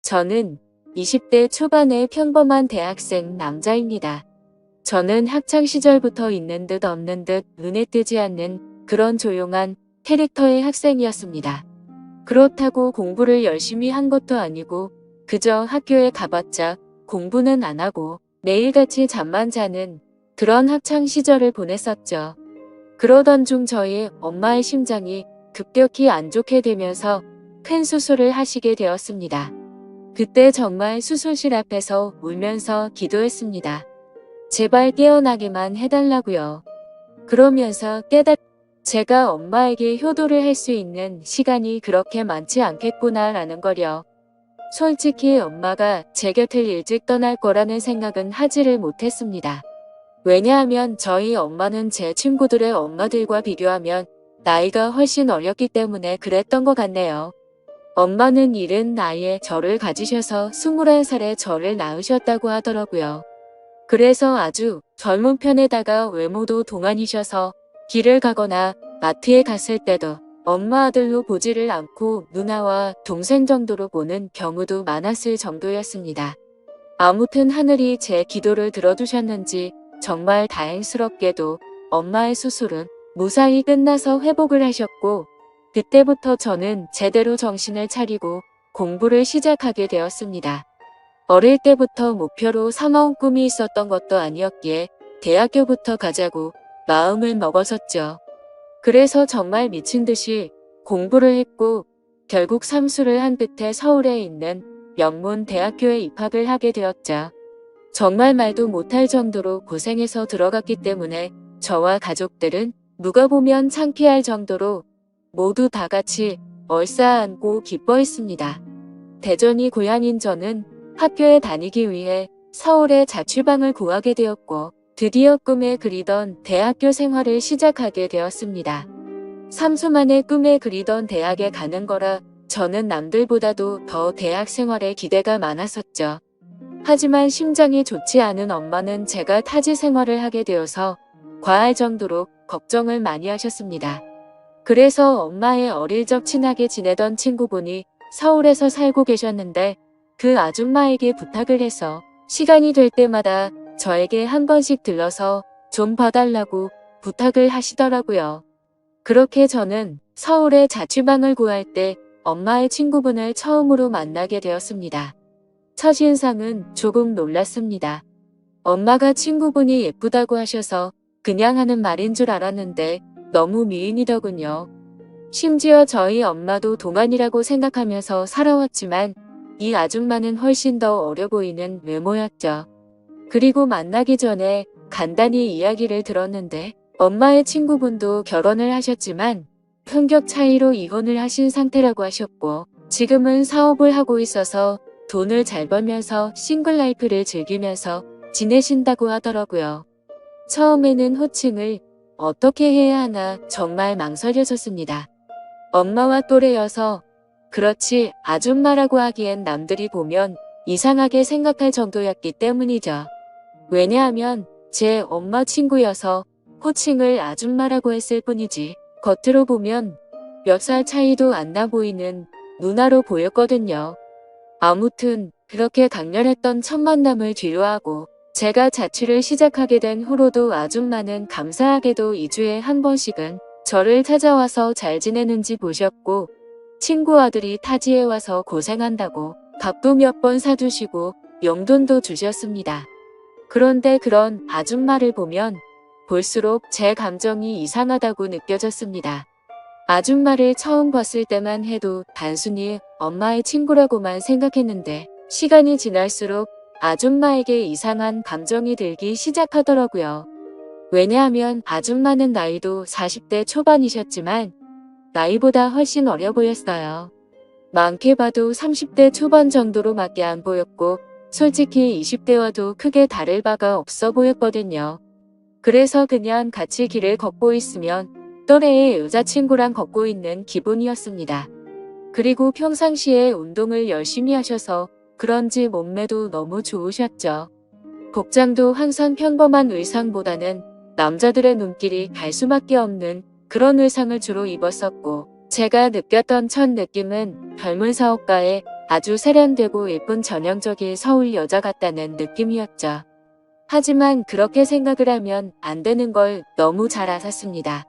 저는 20대 초반의 평범한 대학생 남자입니다. 저는 학창시절부터 있는 듯 없는 듯 눈에 띄지 않는 그런 조용한 캐릭터의 학생이었습니다. 그렇다고 공부를 열심히 한 것도 아니고 그저 학교에 가봤자 공부는 안 하고 매일같이 잠만 자는 그런 학창시절을 보냈었죠. 그러던 중 저희 엄마의 심장이 급격히 안 좋게 되면서 큰 수술을 하시게 되었습니다. 그때 정말 수술실 앞에서 울면서 기도했습니다. 제발 깨어나기만 해달라고요. 그러면서 제가 엄마에게 효도를 할 수 있는 시간이 그렇게 많지 않겠구나라는 거요. 솔직히 엄마가 제 곁을 일찍 떠날 거라는 생각은 하지를 못했습니다. 왜냐하면 저희 엄마는 제 친구들의 엄마들과 비교하면 나이가 훨씬 어렸기 때문에 그랬던 것 같네요. 엄마는 이른 나이에 저를 가지셔서 21살에 저를 낳으셨다고 하더라고요. 그래서 아주 젊은 편에다가 외모도 동안이셔서 길을 가거나 마트에 갔을 때도 엄마 아들로 보지를 않고 누나와 동생 정도로 보는 경우도 많았을 정도였습니다. 아무튼 하늘이 제 기도를 들어주셨는지 정말 다행스럽게도 엄마의 수술은 무사히 끝나서 회복을 하셨고 그때부터 저는 제대로 정신을 차리고 공부를 시작하게 되었습니다. 어릴 때부터 목표로 삼아온 꿈이 있었던 것도 아니었기에 대학교부터 가자고 마음을 먹었었죠. 그래서 정말 미친 듯이 공부를 했고 결국 삼수를 한 끝에 서울에 있는 명문 대학교에 입학을 하게 되었죠. 정말 말도 못할 정도로 고생해서 들어갔기 때문에 저와 가족들은 누가 보면 창피할 정도로 모두 다 같이 얼싸안고 기뻐했습니다. 대전이 고향인 저는 학교에 다니기 위해 서울에 자취방을 구하게 되었고 드디어 꿈에 그리던 대학교 생활을 시작하게 되었습니다. 3수 만에 꿈에 그리던 대학에 가는 거라 저는 남들보다도 더 대학 생활에 기대가 많았었죠. 하지만 심장이 좋지 않은 엄마는 제가 타지 생활을 하게 되어서 과할 정도로 걱정을 많이 하셨습니다. 그래서 엄마의 어릴 적 친하게 지내던 친구분이 서울에서 살고 계셨는데 그 아줌마에게 부탁을 해서 시간이 될 때마다 저에게 한 번씩 들러서 좀 봐달라고 부탁을 하시더라고요. 그렇게 저는 서울에 자취방을 구할 때 엄마의 친구분을 처음으로 만나게 되었습니다. 첫인상은 조금 놀랐습니다. 엄마가 친구분이 예쁘다고 하셔서 그냥 하는 말인 줄 알았는데 너무 미인이더군요. 심지어 저희 엄마도 동안이라고 생각하면서 살아왔지만 이 아줌마는 훨씬 더 어려 보이는 외모였죠. 그리고 만나기 전에 간단히 이야기를 들었는데 엄마의 친구분도 결혼을 하셨지만 품격 차이로 이혼을 하신 상태라고 하셨고 지금은 사업을 하고 있어서 돈을 잘 벌면서 싱글 라이프를 즐기면서 지내신다고 하더라고요. 처음에는 호칭을 어떻게 해야 하나 정말 망설여졌습니다. 엄마와 또래여서 그렇지 아줌마라고 하기엔 남들이 보면 이상하게 생각할 정도였기 때문이죠. 왜냐하면 제 엄마 친구여서 호칭을 아줌마라고 했을 뿐이지 겉으로 보면 몇 살 차이도 안 나 보이는 누나로 보였거든요. 아무튼 그렇게 강렬했던 첫 만남을 뒤로하고 제가 자취를 시작하게 된 후로도 아줌마는 감사하게도 2주에 한 번씩은 저를 찾아와서 잘 지내는지 보셨고 친구 아들이 타지에 와서 고생한다고 밥도 몇 번 사주시고 용돈도 주셨습니다. 그런데 그런 아줌마를 보면 볼수록 제 감정이 이상하다고 느껴졌습니다. 아줌마를 처음 봤을 때만 해도 단순히 엄마의 친구라고만 생각했는데 시간이 지날수록 아줌마에게 이상한 감정이 들기 시작하더라고요. 왜냐하면 아줌마는 나이도 40대 초반이셨지만 나이보다 훨씬 어려 보였어요. 많게 봐도 30대 초반 정도로밖에 안 보였고 솔직히 20대와도 크게 다를 바가 없어 보였거든요. 그래서 그냥 같이 길을 걷고 있으면 또래의 여자친구랑 걷고 있는 기분이었습니다. 그리고 평상시에 운동을 열심히 하셔서 그런지 몸매도 너무 좋으셨죠. 복장도 항상 평범한 의상보다는 남자들의 눈길이 갈 수밖에 없는 그런 의상을 주로 입었었고 제가 느꼈던 첫 느낌은 젊은 사업가의 아주 세련되고 예쁜 전형적인 서울 여자 같다는 느낌이었죠. 하지만 그렇게 생각을 하면 안 되는 걸 너무 잘 알았습니다.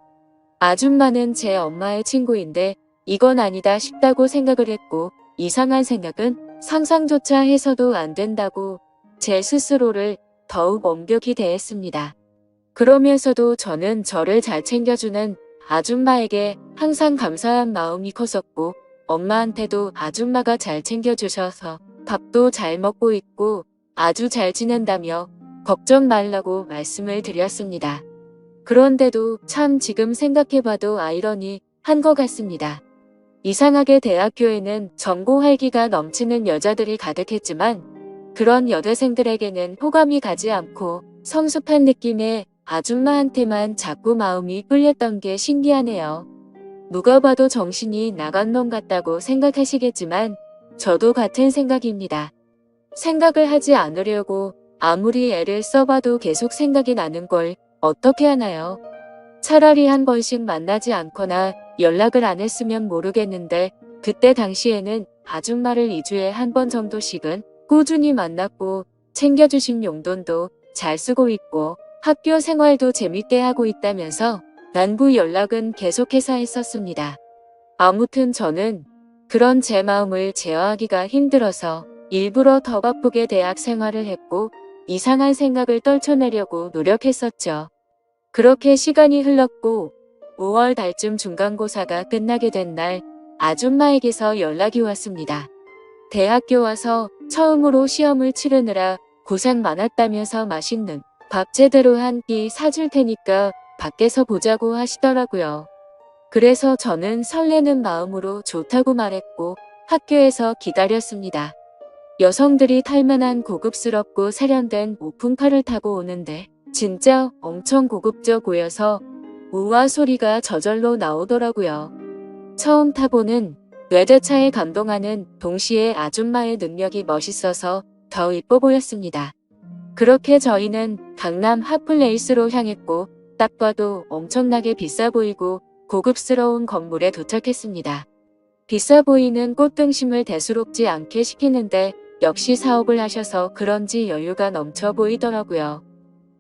아줌마는 제 엄마의 친구인데 이건 아니다 싶다고 생각을 했고 이상한 생각은 상상조차 해서도 안 된다고 제 스스로를 더욱 엄격히 대했습니다. 그러면서도 저는 저를 잘 챙겨주는 아줌마에게 항상 감사한 마음이 컸었고 엄마한테도 아줌마가 잘 챙겨주셔서 밥도 잘 먹고 있고 아주 잘 지낸다며 걱정 말라고 말씀을 드렸습니다. 그런데도 참 지금 생각해봐도 아이러니한 것 같습니다. 이상하게 대학교에는 전고 활기가 넘치는 여자들이 가득했지만 그런 여대생들에게는 호감이 가지 않고 성숙한 느낌의 아줌마한테만 자꾸 마음이 끌렸던 게 신기하네요. 누가 봐도 정신이 나간 놈 같다고 생각하시겠지만 저도 같은 생각입니다. 생각을 하지 않으려고 아무리 애를 써봐도 계속 생각이 나는 걸 어떻게 하나요? 차라리 한 번씩 만나지 않거나 연락을 안 했으면 모르겠는데 그때 당시에는 아줌마를 2주에 한 번 정도씩은 꾸준히 만났고 챙겨주신 용돈도 잘 쓰고 있고 학교 생활도 재밌게 하고 있다면서 안부 연락은 계속해서 했었습니다. 아무튼 저는 그런 제 마음을 제어하기가 힘들어서 일부러 더 바쁘게 대학 생활을 했고 이상한 생각을 떨쳐내려고 노력했었죠. 그렇게 시간이 흘렀고 5월 달쯤 중간고사가 끝나게 된 날 아줌마에게서 연락이 왔습니다. 대학교 와서 처음으로 시험을 치르느라 고생 많았다면서 맛있는 밥 제대로 한 끼 사줄 테니까 밖에서 보자고 하시더라고요. 그래서 저는 설레는 마음으로 좋다고 말했고 학교에서 기다렸습니다. 여성들이 탈만한 고급스럽고 세련된 오픈카를 타고 오는데 진짜 엄청 고급져 보여서 우와 소리가 저절로 나오더라고요. 처음 타보는 외제차에 감동하는 동시에 아줌마의 능력이 멋있어서 더 이뻐 보였습니다. 그렇게 저희는 강남 핫플레이스로 향했고 딱 봐도 엄청나게 비싸 보이고 고급스러운 건물에 도착했습니다. 비싸 보이는 꽃등심을 대수롭지 않게 시키는데 역시 사업을 하셔서 그런지 여유가 넘쳐 보이더라고요.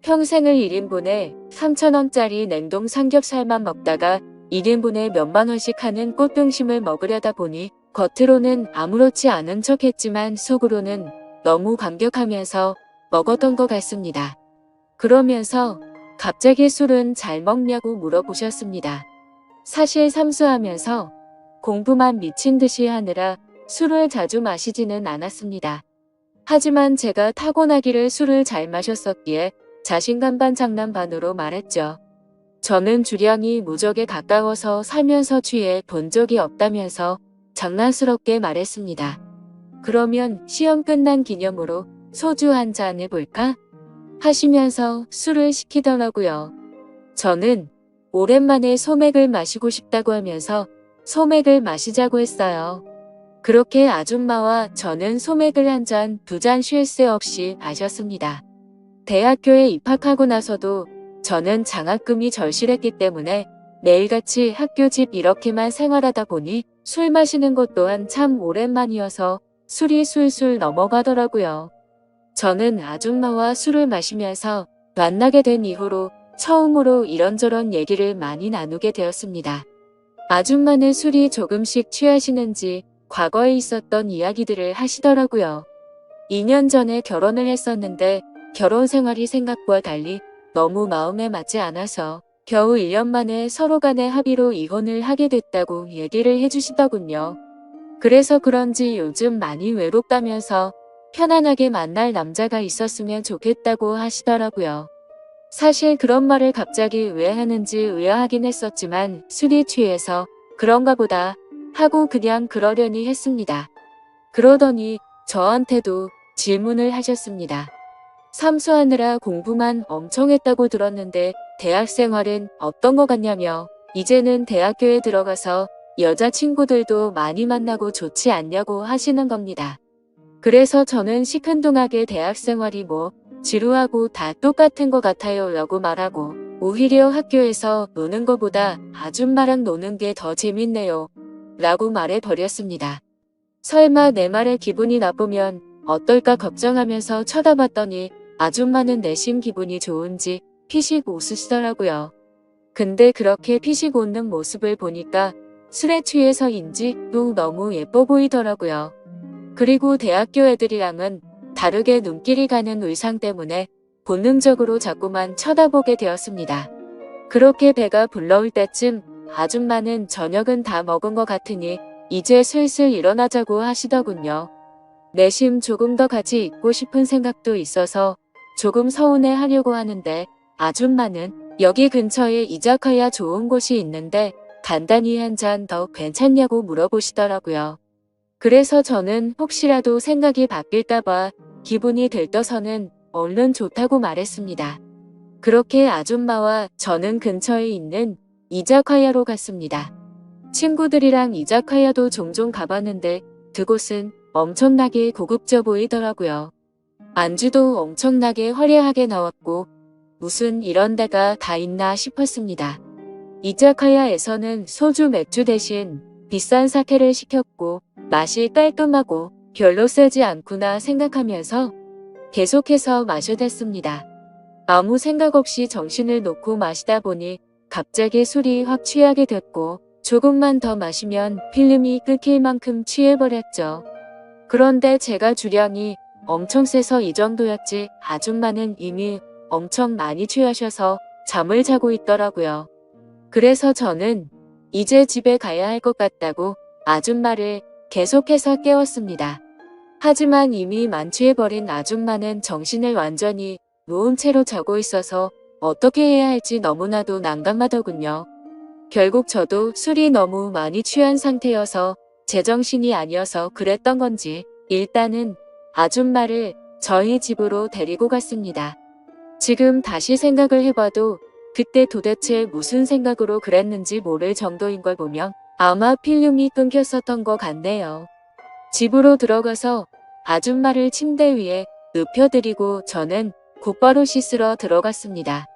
평생을 1인분에 3,000원짜리 냉동 삼겹살만 먹다가 1인분에 몇만 원씩 하는 꽃등심을 먹으려다 보니 겉으로는 아무렇지 않은 척했지만 속으로는 너무 감격하면서 먹었던 것 같습니다. 그러면서 갑자기 술은 잘 먹냐고 물어보셨습니다. 사실 삼수하면서 공부만 미친 듯이 하느라 술을 자주 마시지는 않았습니다. 하지만 제가 타고나기를 술을 잘 마셨었기에 자신감 반 장난 반으로 말했죠. 저는 주량이 무적에 가까워서 살면서 취해 본 적이 없다면서 장난스럽게 말했습니다. 그러면 시험 끝난 기념으로 소주 한 잔 해볼까? 하시면서 술을 시키더라고요. 저는 오랜만에 소맥을 마시고 싶다고 하면서 소맥을 마시자고 했어요. 그렇게 아줌마와 저는 소맥을 한 잔, 두 잔 쉴 새 없이 마셨습니다. 대학교에 입학하고 나서도 저는 장학금이 절실했기 때문에 매일같이 학교 집 이렇게만 생활하다 보니 술 마시는 것 또한 참 오랜만이어서 술이 술술 넘어가더라고요. 저는 아줌마와 술을 마시면서 만나게 된 이후로 처음으로 이런저런 얘기를 많이 나누게 되었습니다. 아줌마는 술이 조금씩 취하시는지 과거에 있었던 이야기들을 하시더라고요. 2년 전에 결혼을 했었는데 결혼 생활이 생각과 달리 너무 마음에 맞지 않아서 겨우 1년 만에 서로 간의 합의로 이혼을 하게 됐다고 얘기를 해주시더군요. 그래서 그런지 요즘 많이 외롭다면서 편안하게 만날 남자가 있었으면 좋겠다고 하시더라고요. 사실 그런 말을 갑자기 왜 하는지 의아하긴 했었지만 술이 취해서 그런가 보다 하고 그냥 그러려니 했습니다. 그러더니 저한테도 질문을 하셨습니다. 삼수하느라 공부만 엄청 했다고 들었는데 대학 생활은 어떤 것 같냐며 이제는 대학교에 들어가서 여자친구들도 많이 만나고 좋지 않냐고 하시는 겁니다. 그래서 저는 시큰둥하게 대학 생활이 뭐 지루하고 다 똑같은 것 같아요 라고 말하고 오히려 학교에서 노는 것보다 아줌마랑 노는 게 더 재밌네요 라고 말해버렸습니다. 설마 내 말에 기분이 나쁘면 어떨까 걱정하면서 쳐다봤더니 아줌마는 내심 기분이 좋은지 피식 웃으시더라고요. 근데 그렇게 피식 웃는 모습을 보니까 술에 취해서인지 또 너무 예뻐 보이더라고요. 그리고 대학교 애들이랑은 다르게 눈길이 가는 의상 때문에 본능적으로 자꾸만 쳐다보게 되었습니다. 그렇게 배가 불러올 때쯤 아줌마는 저녁은 다 먹은 것 같으니 이제 슬슬 일어나자고 하시더군요. 내심 조금 더 같이 있고 싶은 생각도 있어서 조금 서운해 하려고 하는데 아줌마는 여기 근처에 이자카야 좋은 곳이 있는데 간단히 한 잔 더 괜찮냐고 물어보시더라고요. 그래서 저는 혹시라도 생각이 바뀔까봐 기분이 들떠서는 얼른 좋다고 말했습니다. 그렇게 아줌마와 저는 근처에 있는 이자카야로 갔습니다. 친구들이랑 이자카야도 종종 가봤는데 그곳은 엄청나게 고급져 보이더라고요. 안주도 엄청나게 화려하게 나왔고 무슨 이런 데가 다 있나 싶었습니다. 이자카야에서는 소주 맥주 대신 비싼 사케를 시켰고 맛이 깔끔하고 별로 세지 않구나 생각하면서 계속해서 마셔댔습니다. 아무 생각 없이 정신을 놓고 마시다 보니 갑자기 술이 확 취하게 됐고 조금만 더 마시면 필름이 끊길 만큼 취해버렸죠. 그런데 제가 주량이 엄청 세서 이 정도였지 아줌마는 이미 엄청 많이 취하셔서 잠을 자고 있더라고요. 그래서 저는 이제 집에 가야 할 것 같다고 아줌마를 계속해서 깨웠습니다. 하지만 이미 만취해버린 아줌마는 정신을 완전히 놓은 채로 자고 있어서 어떻게 해야 할지 너무나도 난감하더군요. 결국 저도 술이 너무 많이 취한 상태여서 제정신이 아니어서 그랬던 건지 일단은 아줌마를 저희 집으로 데리고 갔습니다. 지금 다시 생각을 해봐도 그때 도대체 무슨 생각으로 그랬는지 모를 정도인 걸 보면 아마 필름이 끊겼었던 것 같네요. 집으로 들어가서 아줌마를 침대 위에 눕혀드리고 저는 곧바로 씻으러 들어갔습니다.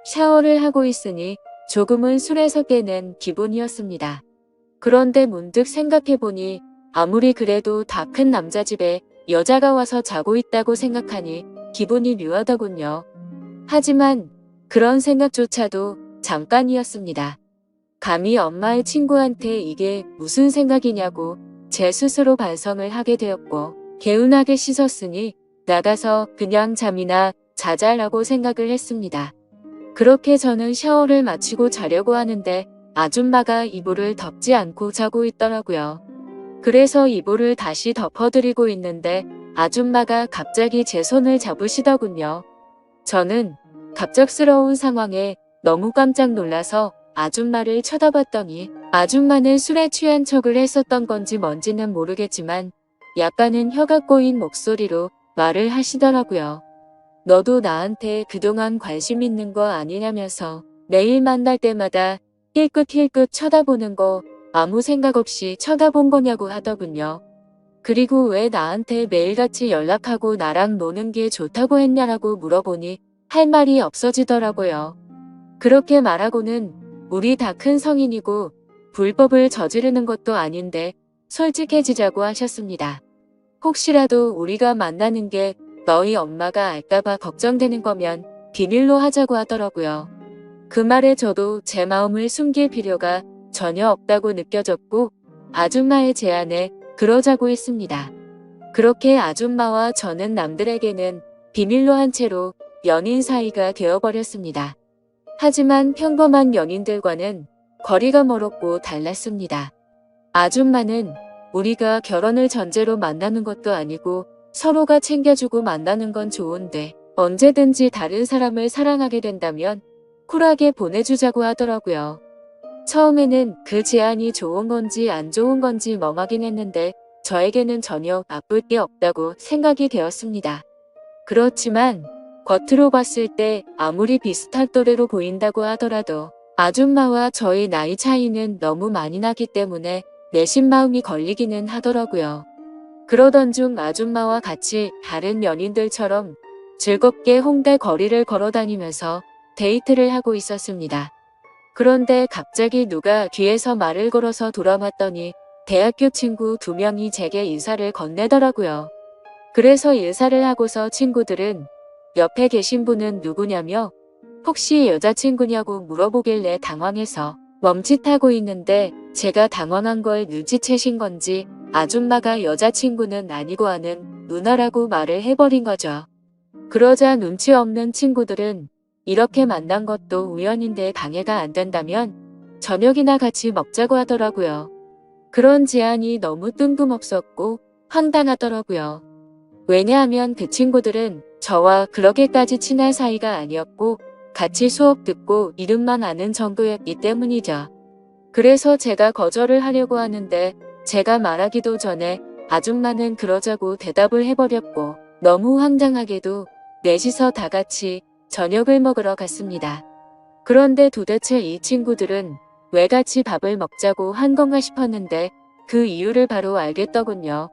샤워를 하고 있으니 조금은 술에서 깨는 기분이었습니다. 그런데 문득 생각해보니 아무리 그래도 다 큰 남자 집에 여자가 와서 자고 있다고 생각하니 기분이 묘하더군요. 하지만 그런 생각조차도 잠깐이었습니다. 감히 엄마의 친구한테 이게 무슨 생각이냐고 제 스스로 반성을 하게 되었고 개운하게 씻었으니 나가서 그냥 잠이나 자자라고 생각을 했습니다. 그렇게 저는 샤워를 마치고 자려고 하는데 아줌마가 이불을 덮지 않고 자고 있더라고요. 그래서 이불을 다시 덮어드리고 있는데 아줌마가 갑자기 제 손을 잡으시더군요. 저는 갑작스러운 상황에 너무 깜짝 놀라서 아줌마를 쳐다봤더니 아줌마는 술에 취한 척을 했었던 건지 뭔지는 모르겠지만 약간은 혀가 꼬인 목소리로 말을 하시더라고요. 너도 나한테 그동안 관심 있는 거 아니냐면서 매일 만날 때마다 힐끗힐끗 쳐다보는 거 아무 생각 없이 쳐다본 거냐고 하더군요. 그리고 왜 나한테 매일같이 연락하고 나랑 노는 게 좋다고 했냐라고 물어보니 할 말이 없어지더라고요. 그렇게 말하고는 우리 다 큰 성인이고 불법을 저지르는 것도 아닌데 솔직해지자고 하셨습니다. 혹시라도 우리가 만나는 게 너희 엄마가 알까봐 걱정되는 거면 비밀로 하자고 하더라고요. 그 말에 저도 제 마음을 숨길 필요가 전혀 없다고 느껴졌고 아줌마의 제안에 그러자고 했습니다. 그렇게 아줌마와 저는 남들에게는 비밀로 한 채로 연인 사이가 되어버렸습니다. 하지만 평범한 연인들과는 거리가 멀었고 달랐습니다. 아줌마는 우리가 결혼을 전제로 만나는 것도 아니고 서로가 챙겨주고 만나는 건 좋은데 언제든지 다른 사람을 사랑하게 된다면 쿨하게 보내주자고 하더라고요. 처음에는 그 제안이 좋은 건지 안 좋은 건지 멍하긴 했는데 저에게는 전혀 나쁠 게 없다고 생각이 되었습니다. 그렇지만 겉으로 봤을 때 아무리 비슷할 또래로 보인다고 하더라도 아줌마와 저의 나이 차이는 너무 많이 나기 때문에 내심 마음이 걸리기는 하더라고요. 그러던 중 아줌마와 같이 다른 연인들처럼 즐겁게 홍대 거리를 걸어다니면서 데이트를 하고 있었습니다. 그런데 갑자기 누가 뒤에서 말을 걸어서 돌아봤더니 대학교 친구 2명이 제게 인사를 건네더라고요. 그래서 인사를 하고서 친구들은 옆에 계신 분은 누구냐며 혹시 여자친구냐고 물어보길래 당황해서 멈칫하고 있는데 제가 당황한 걸 눈치채신 건지 아줌마가 여자친구는 아니고 하는 누나라고 말을 해버린 거죠. 그러자 눈치 없는 친구들은 이렇게 만난 것도 우연인데 방해가 안 된다면 저녁이나 같이 먹자고 하더라고요. 그런 제안이 너무 뜬금없었고 황당하더라고요. 왜냐하면 그 친구들은 저와 그렇게까지 친한 사이가 아니었고 같이 수업 듣고 이름만 아는 정도였기 때문이죠. 그래서 제가 거절을 하려고 하는데 제가 말하기도 전에 아줌마는 그러자고 대답을 해버렸고 너무 황당하게도 넷이서 다 같이 저녁을 먹으러 갔습니다. 그런데 도대체 이 친구들은 왜 같이 밥을 먹자고 한 건가 싶었는데 그 이유를 바로 알겠더군요.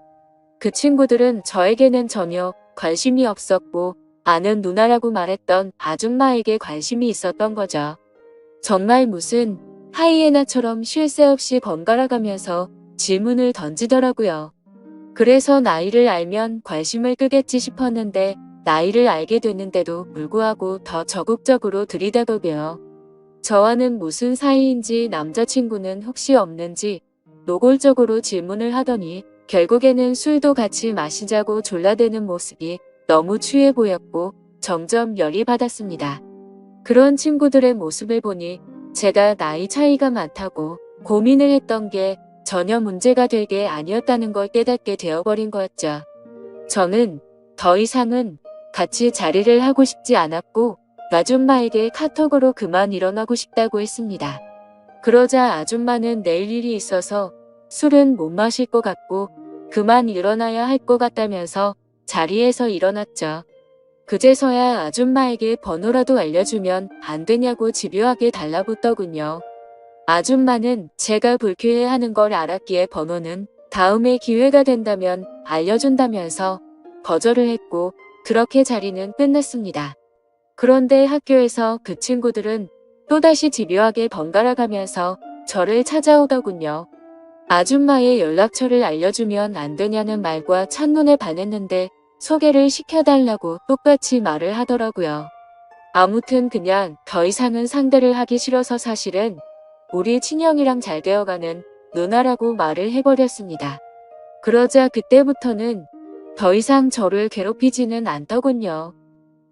그 친구들은 저에게는 전혀 관심이 없었고 아는 누나라고 말했던 아줌마에게 관심이 있었던 거죠. 정말 무슨 하이에나처럼 쉴 새 없이 번갈아 가면서 질문을 던지더라고요. 그래서 나이를 알면 관심을 끄겠지 싶었는데 나이를 알게 됐는데도 불구하고 더 적극적으로 들이대더고요. 저와는 무슨 사이인지 남자친구는 혹시 없는지 노골적으로 질문을 하더니 결국에는 술도 같이 마시자고 졸라대는 모습이 너무 취해 보였고 점점 열이 받았습니다. 그런 친구들의 모습을 보니 제가 나이 차이가 많다고 고민을 했던 게 전혀 문제가 될 게 아니었다는 걸 깨닫게 되어버린 거였죠. 저는 더 이상은 같이 자리를 하고 싶지 않았고 아줌마에게 카톡으로 그만 일어나고 싶다고 했습니다. 그러자 아줌마는 내일 일이 있어서 술은 못 마실 것 같고 그만 일어나야 할 것 같다면서 자리에서 일어났죠. 그제서야 아줌마에게 번호라도 알려주면 안 되냐고 집요하게 달라붙더군요. 아줌마는 제가 불쾌해하는 걸 알았기에 번호는 다음에 기회가 된다면 알려준다면서 거절을 했고 그렇게 자리는 끝났습니다. 그런데 학교에서 그 친구들은 또다시 집요하게 번갈아 가면서 저를 찾아오더군요. 아줌마의 연락처를 알려주면 안 되냐는 말과 첫눈에 반했는데 소개를 시켜달라고 똑같이 말을 하더라고요. 아무튼 그냥 더 이상은 상대를 하기 싫어서 사실은 우리 친형이랑 잘 되어가는 누나라고 말을 해버렸습니다. 그러자 그때부터는 더 이상 저를 괴롭히지는 않더군요.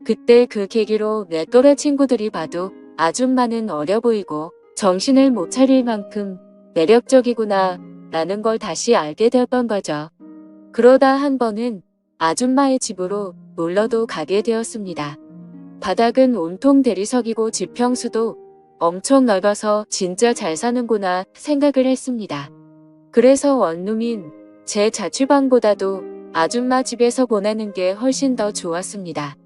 그때 그 계기로 내 또래 친구들이 봐도 아줌마는 어려 보이고 정신을 못 차릴 만큼 매력적이구나 라는 걸 다시 알게 되었던 거죠. 그러다 한 번은 아줌마의 집으로 놀러도 가게 되었습니다. 바닥은 온통 대리석이고 지평수도 엄청 넓어서 진짜 잘 사는구나 생각을 했습니다. 그래서 원룸인 제 자취방보다도 아줌마 집에서 보내는 게 훨씬 더 좋았습니다.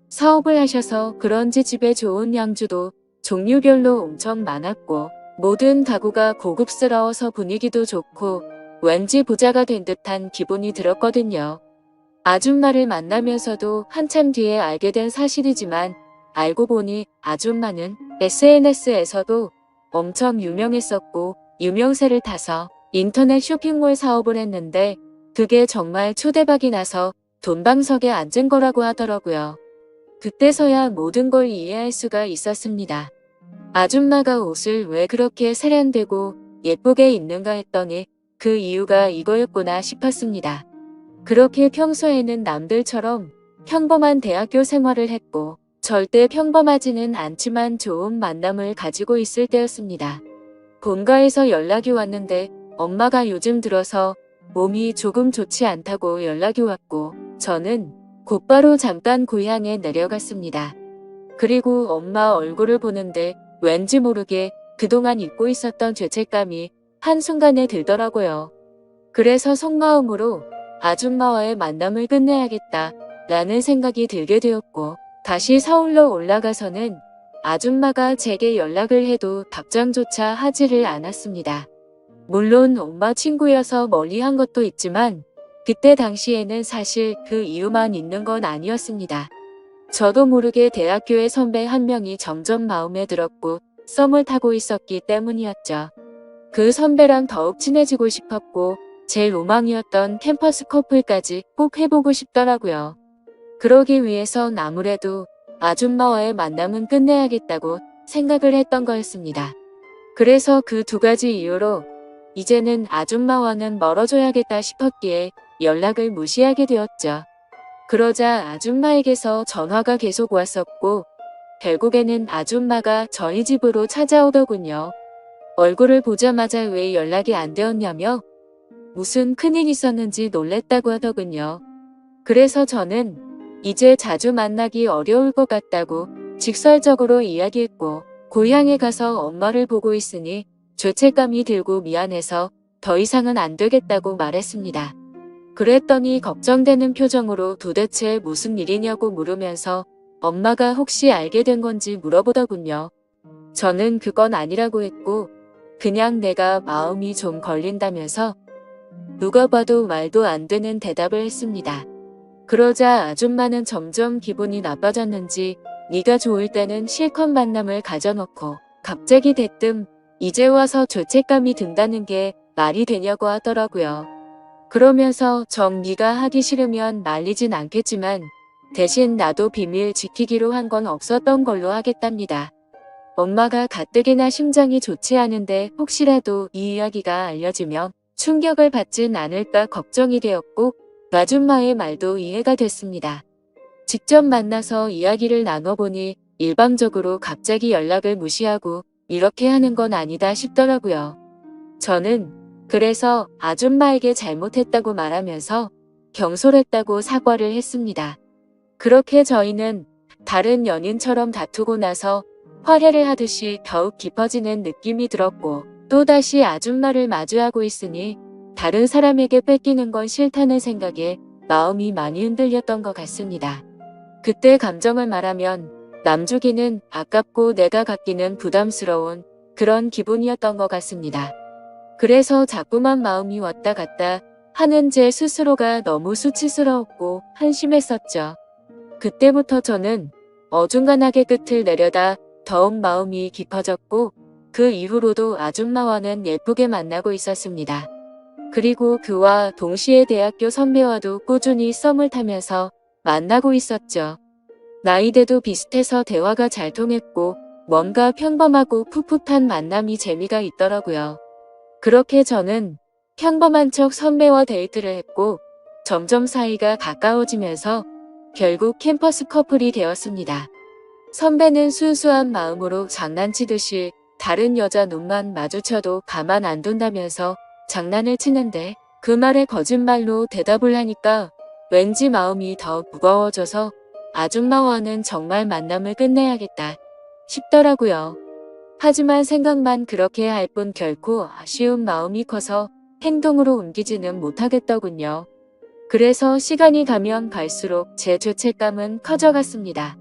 사업을 하셔서 그런지 집에 좋은 양주도 종류별로 엄청 많았고 모든 가구가 고급스러워서 분위기도 좋고 왠지 부자가 된 듯한 기분이 들었거든요. 아줌마를 만나면서도 한참 뒤에 알게 된 사실이지만 알고 보니 아줌마는 SNS에서도 엄청 유명했었고 유명세를 타서 인터넷 쇼핑몰 사업을 했는데 그게 정말 초대박이 나서 돈방석에 앉은 거라고 하더라고요. 그때서야 모든 걸 이해할 수가 있었습니다. 아줌마가 옷을 왜 그렇게 세련되고 예쁘게 입는가 했더니 그 이유가 이거였구나 싶었습니다. 그렇게 평소에는 남들처럼 평범한 대학교 생활을 했고 절대 평범하지는 않지만 좋은 만남을 가지고 있을 때였습니다. 본가에서 연락이 왔는데 엄마가 요즘 들어서 몸이 조금 좋지 않다고 연락이 왔고 저는 곧바로 잠깐 고향에 내려갔습니다. 그리고 엄마 얼굴을 보는데 왠지 모르게 그동안 잊고 있었던 죄책감이 한순간에 들더라고요. 그래서 속마음으로 아줌마와의 만남을 끝내야겠다 라는 생각이 들게 되었고 다시 서울로 올라가서는 아줌마가 제게 연락을 해도 답장조차 하지를 않았습니다. 물론 엄마 친구여서 멀리한 것도 있지만 그때 당시에는 사실 그 이유만 있는 건 아니었습니다. 저도 모르게 대학교의 선배 한 명이 점점 마음에 들었고 썸을 타고 있었기 때문이었죠. 그 선배랑 더욱 친해지고 싶었고 제 로망이었던 캠퍼스 커플까지 꼭 해보고 싶더라고요. 그러기 위해선 아무래도 아줌마와의 만남은 끝내야겠다고 생각을 했던 거였습니다. 그래서 그 두 가지 이유로 이제는 아줌마와는 멀어져야겠다 싶었기에 연락을 무시하게 되었죠. 그러자 아줌마에게서 전화가 계속 왔었고 결국에는 아줌마가 저희 집으로 찾아오더군요. 얼굴을 보자마자 왜 연락이 안 되었냐며 무슨 큰일 있었는지 놀랬다고 하더군요. 그래서 저는 이제 자주 만나기 어려울 것 같다고 직설적으로 이야기했고 고향에 가서 엄마를 보고 있으니 죄책감이 들고 미안해서 더 이상은 안 되겠다고 말했습니다. 그랬더니 걱정되는 표정으로 도대체 무슨 일이냐고 물으면서 엄마가 혹시 알게 된 건지 물어보더군요. 저는 그건 아니라고 했고 그냥 내가 마음이 좀 걸린다면서 누가 봐도 말도 안 되는 대답을 했습니다. 그러자 아줌마는 점점 기분이 나빠졌는지 네가 좋을 때는 실컷 만남을 가져놓고 갑자기 대뜸 이제 와서 죄책감이 든다는 게 말이 되냐고 하더라고요. 그러면서 정 네가 하기 싫으면 말리진 않겠지만 대신 나도 비밀 지키기로 한 건 없었던 걸로 하겠답니다. 엄마가 가뜩이나 심장이 좋지 않은데 혹시라도 이 이야기가 알려지면 충격을 받진 않을까 걱정이 되었고 아줌마의 말도 이해가 됐습니다. 직접 만나서 이야기를 나눠보니 일방적으로 갑자기 연락을 무시하고 이렇게 하는 건 아니다 싶더라고요. 저는 그래서 아줌마에게 잘못했다고 말하면서 경솔했다고 사과를 했습니다. 그렇게 저희는 다른 연인처럼 다투고 나서 화해를 하듯이 더욱 깊어지는 느낌이 들었고 또다시 아줌마를 마주하고 있으니 다른 사람에게 뺏기는 건 싫다는 생각에 마음이 많이 흔들렸던 것 같습니다. 그때 감정을 말하면 남주기는 아깝고 내가 갖기는 부담스러운 그런 기분이었던 것 같습니다. 그래서 자꾸만 마음이 왔다 갔다 하는 제 스스로가 너무 수치스러웠고 한심했었죠. 그때부터 저는 어중간하게 끝을 내려다 더욱 마음이 깊어졌고 그 이후로도 아줌마와는 예쁘게 만나고 있었습니다. 그리고 그와 동시에 대학교 선배와도 꾸준히 썸을 타면서 만나고 있었죠. 나이대도 비슷해서 대화가 잘 통했고 뭔가 평범하고 풋풋한 만남이 재미가 있더라고요. 그렇게 저는 평범한 척 선배와 데이트를 했고 점점 사이가 가까워지면서 결국 캠퍼스 커플이 되었습니다. 선배는 순수한 마음으로 장난치듯이 다른 여자 눈만 마주쳐도 가만 안 둔다면서 장난을 치는데 그 말에 거짓말로 대답을 하니까 왠지 마음이 더 무거워져서 아줌마와는 정말 만남을 끝내야겠다 싶더라고요. 하지만 생각만 그렇게 할 뿐 결코 아쉬운 마음이 커서 행동으로 옮기지는 못하겠더군요. 그래서 시간이 가면 갈수록 제 죄책감은 커져갔습니다.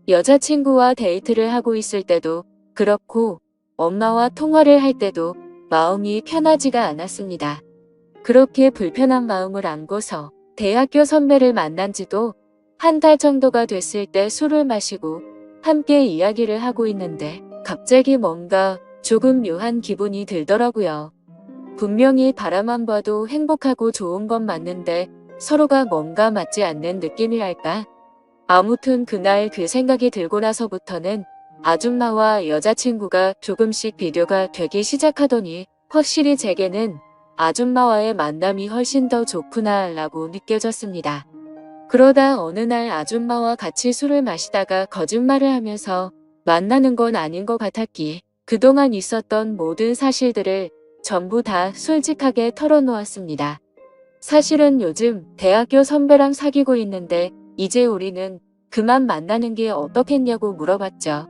여자친구와 데이트를 하고 있을 때도 그렇고 엄마와 통화를 할 때도 마음이 편하지가 않았습니다. 그렇게 불편한 마음을 안고서 대학교 선배를 만난 지도 한 달 정도가 됐을 때 술을 마시고 함께 이야기를 하고 있는데 갑자기 뭔가 조금 묘한 기분이 들더라고요. 분명히 바라만 봐도 행복하고 좋은 건 맞는데 서로가 뭔가 맞지 않는 느낌이랄까? 아무튼 그날 그 생각이 들고 나서부터는 아줌마와 여자친구가 조금씩 비교가 되기 시작하더니 확실히 제게는 아줌마와의 만남이 훨씬 더 좋구나 라고 느껴졌습니다. 그러다 어느 날 아줌마와 같이 술을 마시다가 거짓말을 하면서 만나는 건 아닌 것 같았기에 그동안 있었던 모든 사실들을 전부 다 솔직하게 털어놓았습니다. 사실은 요즘 대학교 선배랑 사귀고 있는데 이제 우리는 그만 만나는 게 어떻겠냐고 물어봤죠.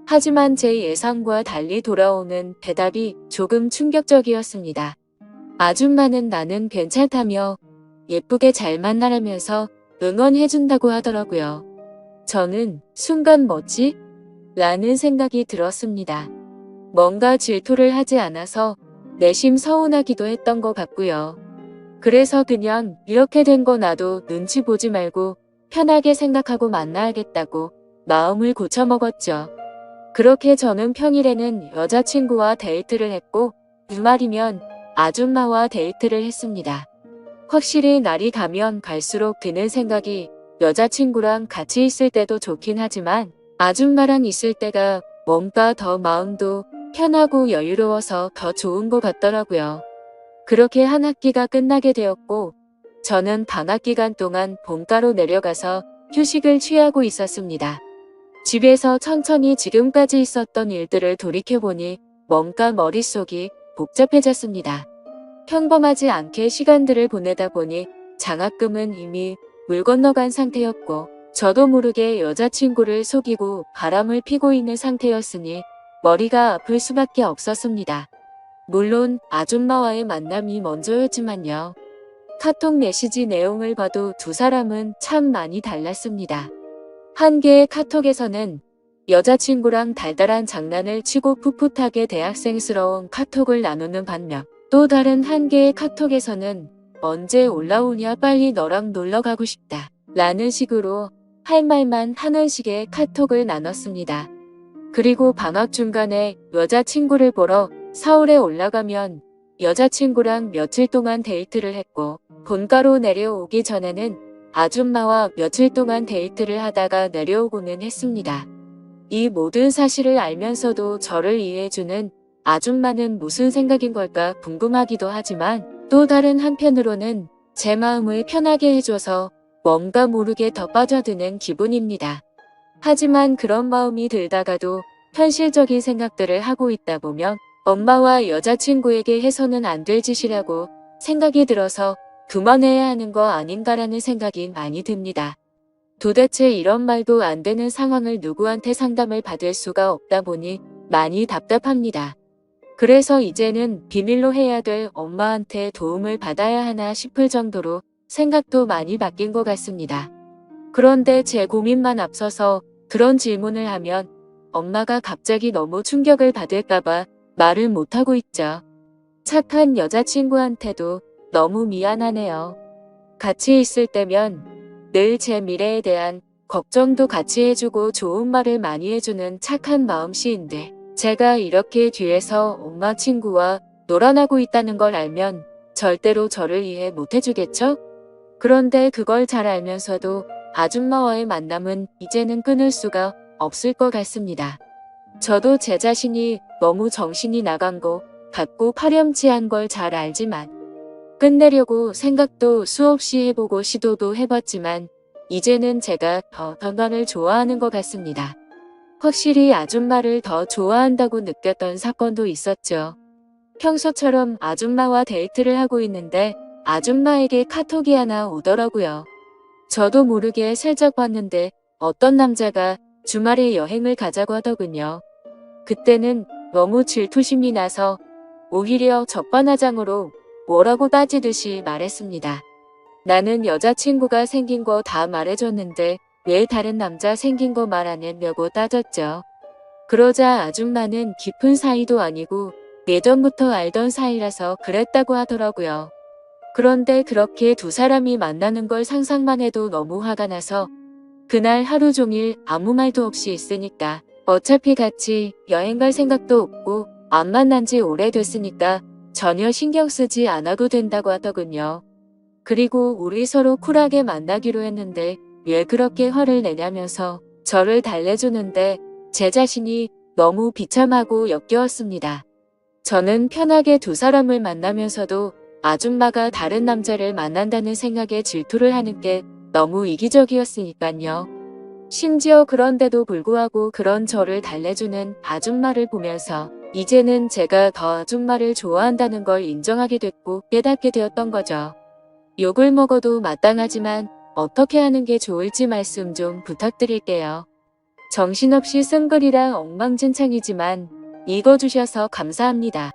하지만 제 예상과 달리 돌아오는 대답이 조금 충격적이었습니다. 아줌마는 나는 괜찮다며 예쁘게 잘 만나라면서 응원해준다고 하더라고요. 저는 순간 뭐지? 라는 생각이 들었습니다. 뭔가 질투를 하지 않아서 내심 서운하기도 했던 것 같고요. 그래서 그냥 이렇게 된 거 나도 눈치 보지 말고 편하게 생각하고 만나야겠다고 마음을 고쳐먹었죠. 그렇게 저는 평일에는 여자친구와 데이트를 했고 주말이면 아줌마와 데이트를 했습니다. 확실히 날이 가면 갈수록 드는 생각이 여자친구랑 같이 있을 때도 좋긴 하지만 아줌마랑 있을 때가 뭔가 더 마음도 편하고 여유로워서 더 좋은 것 같더라고요. 그렇게 한 학기가 끝나게 되었고 저는 방학 기간 동안 본가로 내려가서 휴식을 취하고 있었습니다. 집에서 천천히 지금까지 있었던 일들을 돌이켜보니 뭔가 머릿속이 복잡해졌습니다. 평범하지 않게 시간들을 보내다 보니 장학금은 이미 물 건너간 상태였고 저도 모르게 여자친구를 속이고 바람을 피고 있는 상태였으니 머리가 아플 수밖에 없었습니다. 물론 아줌마와의 만남이 먼저였지만요. 카톡 메시지 내용을 봐도 두 사람은 참 많이 달랐습니다. 한 개의 카톡에서는 여자친구랑 달달한 장난을 치고 풋풋하게 대학생스러운 카톡을 나누는 반면 또 다른 한 개의 카톡에서는 언제 올라오냐 빨리 너랑 놀러 가고 싶다 라는 식으로 할 말만 하는 식의 카톡을 나눴습니다. 그리고 방학 중간에 여자친구를 보러 서울에 올라가면 여자친구랑 며칠 동안 데이트를 했고 본가로 내려오기 전에는 아줌마와 며칠 동안 데이트를 하다가 내려오고는 했습니다. 이 모든 사실을 알면서도 저를 이해해주는 아줌마는 무슨 생각인 걸까 궁금하기도 하지만 또 다른 한편으로는 제 마음을 편하게 해줘서 뭔가 모르게 더 빠져드는 기분입니다. 하지만 그런 마음이 들다가도 현실적인 생각들을 하고 있다 보면 엄마와 여자친구에게 해서는 안 될 짓이라고 생각이 들어서 그만해야 하는 거 아닌가라는 생각이 많이 듭니다. 도대체 이런 말도 안 되는 상황을 누구한테 상담을 받을 수가 없다 보니 많이 답답합니다. 그래서 이제는 비밀로 해야 될 엄마한테 도움을 받아야 하나 싶을 정도로 생각도 많이 바뀐 것 같습니다. 그런데 제 고민만 앞서서 그런 질문을 하면 엄마가 갑자기 너무 충격을 받을까봐 말을 못하고 있죠. 착한 여자친구한테도 너무 미안하네요. 같이 있을 때면 늘 제 미래에 대한 걱정도 같이 해주고 좋은 말을 많이 해주는 착한 마음씨인데 제가 이렇게 뒤에서 엄마 친구와 놀아나고 있다는 걸 알면 절대로 저를 이해 못해주겠죠? 그런데 그걸 잘 알면서도 아줌마와의 만남은 이제는 끊을 수가 없을 것 같습니다. 저도 제 자신이 너무 정신이 나간 거 같고 파렴치한 걸 잘 알지만 끝내려고 생각도 수없이 해보고 시도도 해봤지만 이제는 제가 더 건강을 좋아하는 것 같습니다. 확실히 아줌마를 더 좋아한다고 느꼈던 사건도 있었죠. 평소처럼 아줌마와 데이트를 하고 있는데 아줌마에게 카톡이 하나 오더라고요. 저도 모르게 살짝 봤는데 어떤 남자가 주말에 여행을 가자고 하더군요. 그때는 너무 질투심이 나서 오히려 적반하장으로 뭐라고 따지듯이 말했습니다. 나는 여자친구가 생긴 거 다 말해줬는데 왜 다른 남자 생긴 거 말 안 했냐고 따졌죠. 그러자 아줌마는 깊은 사이도 아니고 예전부터 알던 사이라서 그랬다고 하더라고요. 그런데 그렇게 두 사람이 만나는 걸 상상만 해도 너무 화가 나서 그날 하루 종일 아무 말도 없이 있으니까 어차피 같이 여행 갈 생각도 없고 안 만난 지 오래됐으니까 전혀 신경 쓰지 않아도 된다고 하더군요. 그리고 우리 서로 쿨하게 만나기로 했는데 왜 그렇게 화를 내냐면서 저를 달래주는데 제 자신이 너무 비참하고 역겨웠습니다. 저는 편하게 두 사람을 만나면서도 아줌마가 다른 남자를 만난다는 생각에 질투를 하는 게 너무 이기적이었으니까요. 심지어 그런데도 불구하고 그런 저를 달래주는 아줌마를 보면서 이제는 제가 더 아줌마를 좋아한다는 걸 인정하게 됐고 깨닫게 되었던 거죠. 욕을 먹어도 마땅하지만 어떻게 하는 게 좋을지 말씀 좀 부탁드릴게요. 정신없이 쓴 글이라 엉망진창이지만 읽어주셔서 감사합니다.